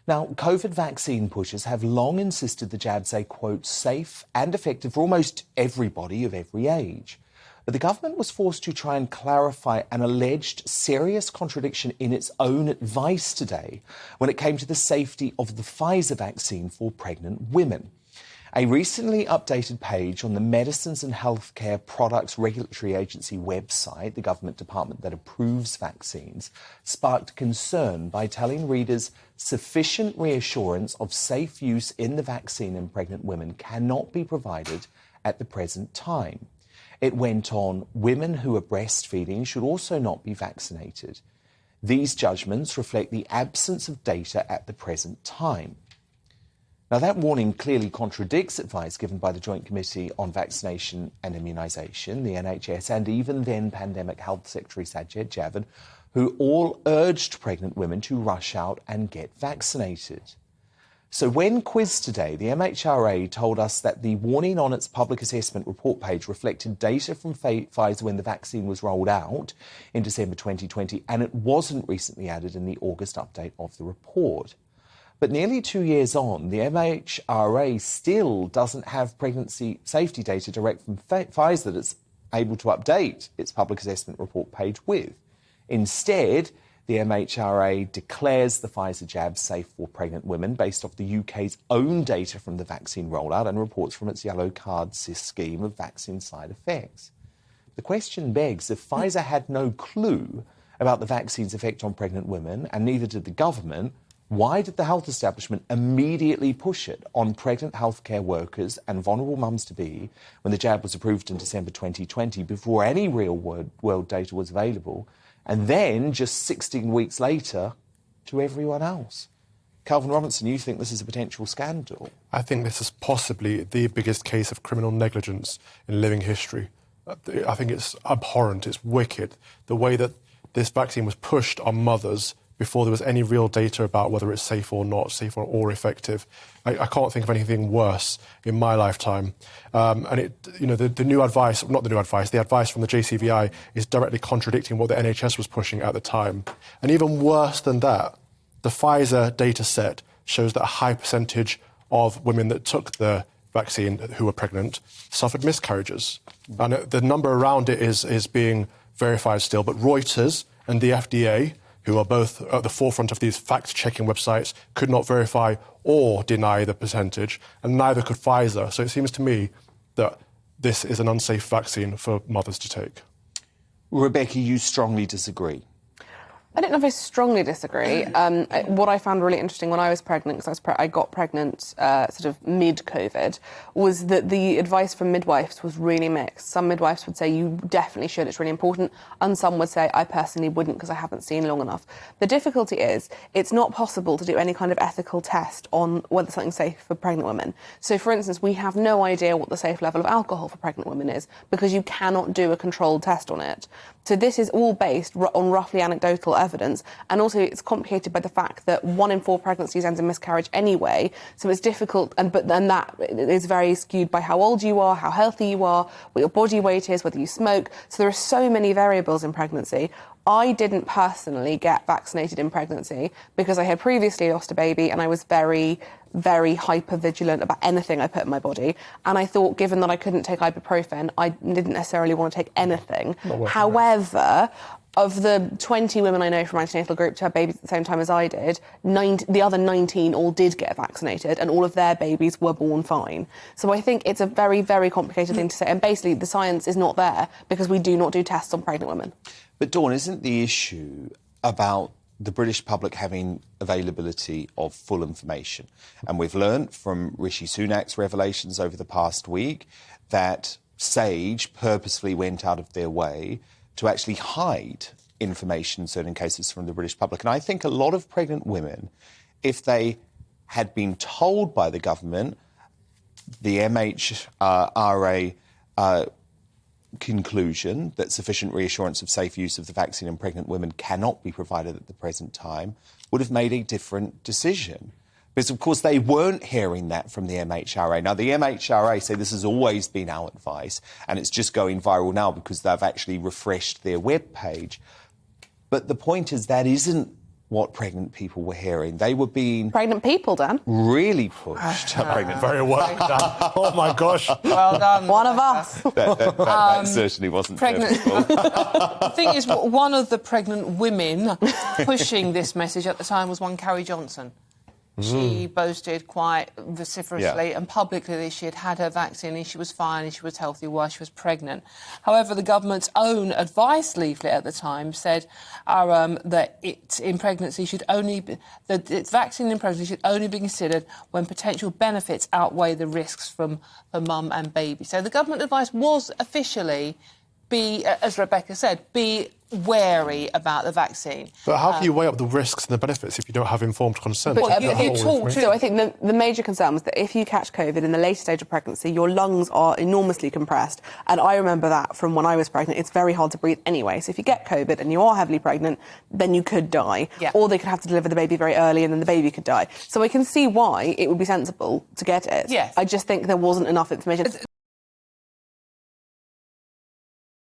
Now, COVID vaccine pushers have long insisted the jab's a, quote, safe and effective for almost everybody of every age. But the government was forced to try and clarify an alleged serious contradiction in its own advice today when it came to the safety of the Pfizer vaccine for pregnant women. A recently updated page on the Medicines and Healthcare Products Regulatory Agency website, the government department that approves vaccines, sparked concern by telling readers sufficient reassurance of safe use in the vaccine in pregnant women cannot be provided at the present time. It went on, women who are breastfeeding should also not be vaccinated. These judgments reflect the absence of data at the present time. Now, that warning clearly contradicts advice given by the Joint Committee on Vaccination and Immunisation, the NHS, and even then Pandemic Health Secretary Sajid Javid, who all urged pregnant women to rush out and get vaccinated. So when quizzed today, the MHRA told us that the warning on its public assessment report page reflected data from Pfizer when the vaccine was rolled out in December 2020, and it wasn't recently added in the August update of the report. But nearly 2 years on, the MHRA still doesn't have pregnancy safety data direct from Pfizer that it's able to update its public assessment report page with. Instead, the MHRA declares the Pfizer jab safe for pregnant women based off the UK's own data from the vaccine rollout and reports from its yellow card scheme of vaccine side effects. The question begs, if Pfizer had no clue about the vaccine's effect on pregnant women, and neither did the government, why did the health establishment immediately push it on pregnant healthcare workers and vulnerable mums-to-be when the jab was approved in December 2020 before any real-world data was available, and then just 16 weeks later to everyone else? Calvin Robinson, you think this is a potential scandal? I think this is possibly the biggest case of criminal negligence in living history. I think it's abhorrent, it's wicked, the way that this vaccine was pushed on mothers before there was any real data about whether it's safe or not, safe or effective. I can't think of anything worse in my lifetime. And the new advice, not the new advice, the advice from the JCVI is directly contradicting what the NHS was pushing at the time. And even worse than that, the Pfizer data set shows that a high percentage of women that took the vaccine who were pregnant suffered miscarriages. And the number around it is being verified still, but Reuters and the FDA, who are both at the forefront of these fact-checking websites, could not verify or deny the percentage, and neither could Pfizer. So it seems to me that this is an unsafe vaccine for mothers to take. Rebecca, you strongly disagree. I don't know if I strongly disagree. What I found really interesting when I was pregnant, because I got pregnant sort of mid-COVID, was that the advice from midwives was really mixed. Some midwives would say you definitely should, it's really important, and some would say I personally wouldn't because I haven't seen long enough. The difficulty is it's not possible to do any kind of ethical test on whether something's safe for pregnant women. So, for instance, we have no idea what the safe level of alcohol for pregnant women is because you cannot do a controlled test on it. So this is all based on roughly anecdotal evidence, and also it's complicated by the fact that 1 in 4 pregnancies ends in miscarriage anyway, so it's difficult, and that is very skewed by how old you are, how healthy you are, what your body weight is, whether you smoke. So there are so many variables in pregnancy. I didn't personally get vaccinated in pregnancy because I had previously lost a baby and I was very, very hyper-vigilant about anything I put in my body. And I thought, given that I couldn't take ibuprofen, I didn't necessarily want to take anything. However, of the 20 women I know from my antenatal group to have babies at the same time as I did, the other 19 all did get vaccinated and all of their babies were born fine. So I think it's a very, very complicated thing to say. And basically, the science is not there because we do not do tests on pregnant women. But Dawn, isn't the issue about the British public having availability of full information? And we've learnt from Rishi Sunak's revelations over the past week that Sage purposefully went out of their way to actually hide information in certain cases from the British public. And I think a lot of pregnant women, if they had been told by the government, the MHRA conclusion that sufficient reassurance of safe use of the vaccine in pregnant women cannot be provided at the present time, would have made a different decision. Because, of course, they weren't hearing that from the MHRA. Now, the MHRA say this has always been our advice, and it's just going viral now because they've actually refreshed their webpage. But the point is that isn't what pregnant people were hearing. They were being Pregnant people, Dan. really pushed. Pregnant. Very well done. Oh, my gosh. Well done. One of us. That certainly wasn't pregnant. purposeful. The thing is, one of the pregnant women pushing this message at the time was one Carrie Johnson. She boasted quite vociferously and publicly that she had had her vaccine and she was fine and she was healthy while she was pregnant. However, the government's own advice leaflet at the time said that vaccine in pregnancy should only be considered when potential benefits outweigh the risks for mum and baby. So the government advice was officially as Rebecca said, be wary about the vaccine. But how can you weigh up the risks and the benefits if you don't have informed consent? But So I think the major concern was that if you catch COVID in the later stage of pregnancy, your lungs are enormously compressed. And I remember that from when I was pregnant. It's very hard to breathe anyway. So if you get COVID and you are heavily pregnant, then you could die. Yeah. Or they could have to deliver the baby very early and then the baby could die. So I can see why it would be sensible to get it. Yes. I just think there wasn't enough information.